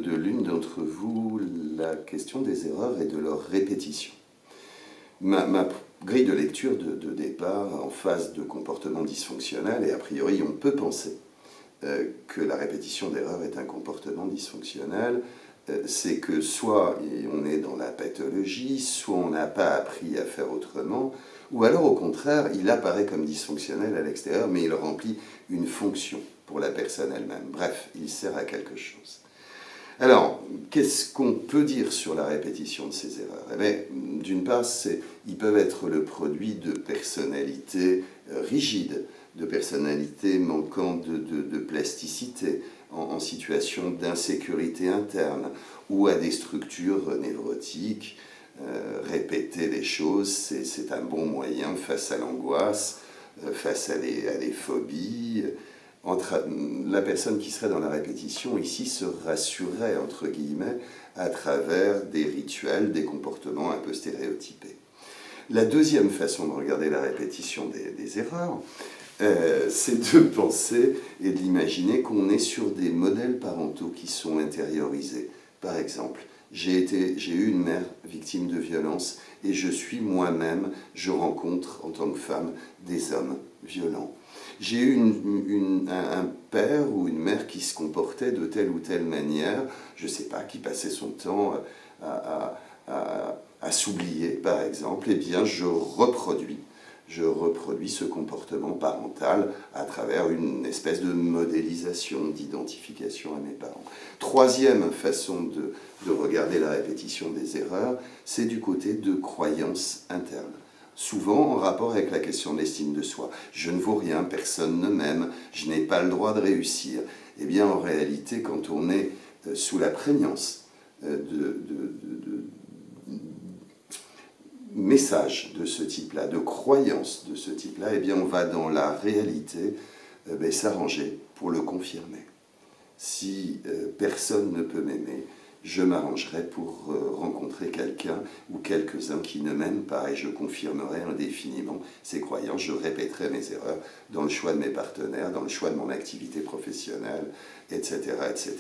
de l'une d'entre vous la question des erreurs et de leur répétition. Ma grille de lecture de départ en phase de comportement dysfonctionnel, et a priori on peut penser que la répétition d'erreurs est un comportement dysfonctionnel, c'est que soit on est dans la pathologie, soit on n'a pas appris à faire autrement, ou alors au contraire, il apparaît comme dysfonctionnel à l'extérieur, mais il remplit une fonction pour la personne elle-même. Bref, il sert à quelque chose. Alors, qu'est-ce qu'on peut dire sur la répétition de ces erreurs? Eh bien, d'une part, ils peuvent être le produit de personnalités rigides, de personnalités manquant de plasticité, en situation d'insécurité interne, ou à des structures névrotiques. Répéter les choses, c'est un bon moyen face à l'angoisse, face à des phobies. La personne qui serait dans la répétition ici se rassurerait, entre guillemets, à travers des rituels, des comportements un peu stéréotypés. La deuxième façon de regarder la répétition des erreurs, c'est de penser et d'imaginer qu'on est sur des modèles parentaux qui sont intériorisés. Par exemple, j'ai eu une mère victime de violence et je suis moi-même, je rencontre en tant que femme des hommes violents. J'ai eu un père ou une mère qui se comportait de telle ou telle manière, je ne sais pas, qui passait son temps à s'oublier, par exemple. Eh bien, je reproduis ce comportement parental à travers une espèce de modélisation, d'identification à mes parents. Troisième façon de regarder la répétition des erreurs, c'est du côté de croyances internes. Souvent en rapport avec la question de l'estime de soi. Je ne vaux rien, personne ne m'aime, je n'ai pas le droit de réussir. Eh bien, en réalité, quand on est sous la prégnance messages de ce type-là, de croyances de ce type-là, eh bien, on va dans la réalité s'arranger pour le confirmer. Si personne ne peut m'aimer, je m'arrangerai pour rencontrer quelqu'un ou quelques-uns qui ne m'aiment pas et je confirmerai indéfiniment ces croyances. Je répéterai mes erreurs dans le choix de mes partenaires, dans le choix de mon activité professionnelle, etc. etc.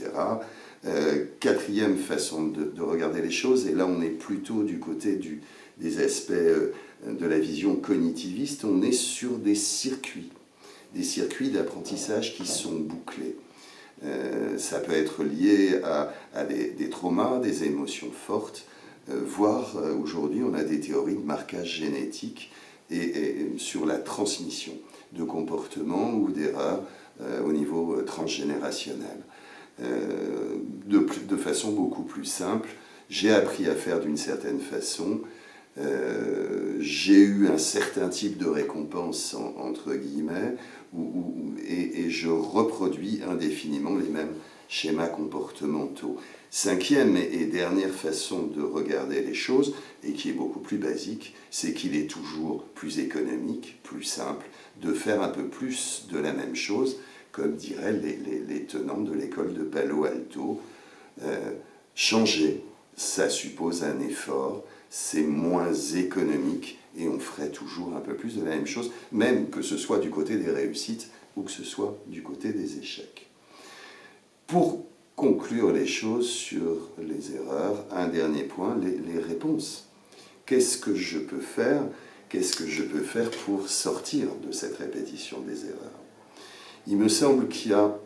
Quatrième façon de regarder les choses, et là on est plutôt du côté des aspects de la vision cognitiviste, on est sur des circuits d'apprentissage qui sont bouclés. Ça peut être lié à des traumas, des émotions fortes, voire aujourd'hui on a des théories de marquage génétique et sur la transmission de comportements ou d'erreurs au niveau transgénérationnel. De façon beaucoup plus simple, j'ai appris à faire d'une certaine façon, j'ai eu un certain type de récompense, entre guillemets, et je reproduis indéfiniment les mêmes schémas comportementaux. Cinquième et dernière façon de regarder les choses, et qui est beaucoup plus basique, c'est qu'il est toujours plus économique, plus simple, de faire un peu plus de la même chose, comme diraient les tenants de l'école de Palo Alto. Changer, ça suppose un effort, c'est moins économique et on ferait toujours un peu plus de la même chose, même que ce soit du côté des réussites ou que ce soit du côté des échecs. Pour conclure les choses sur les erreurs, un dernier point, les réponses. Qu'est-ce que je peux faire? Qu'est-ce que je peux faire pour sortir de cette répétition des erreurs? Il me semble qu'il y a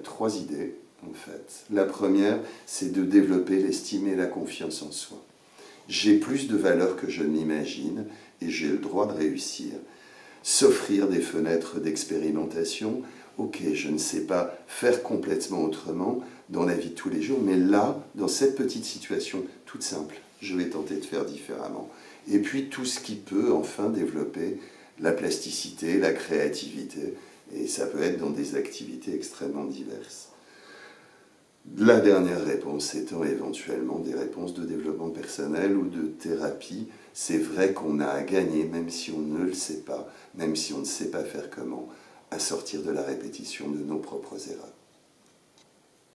trois idées, en fait. La première, c'est de développer l'estime et la confiance en soi. J'ai plus de valeur que je ne l'imagine et j'ai le droit de réussir. S'offrir des fenêtres d'expérimentation. Ok, je ne sais pas faire complètement autrement dans la vie de tous les jours, mais là, dans cette petite situation toute simple, je vais tenter de faire différemment. Et puis tout ce qui peut enfin développer la plasticité, la créativité, et ça peut être dans des activités extrêmement diverses. La dernière réponse étant éventuellement des réponses de développement personnel ou de thérapie. C'est vrai qu'on a à gagner, même si on ne le sait pas, même si on ne sait pas faire comment, à sortir de la répétition de nos propres erreurs.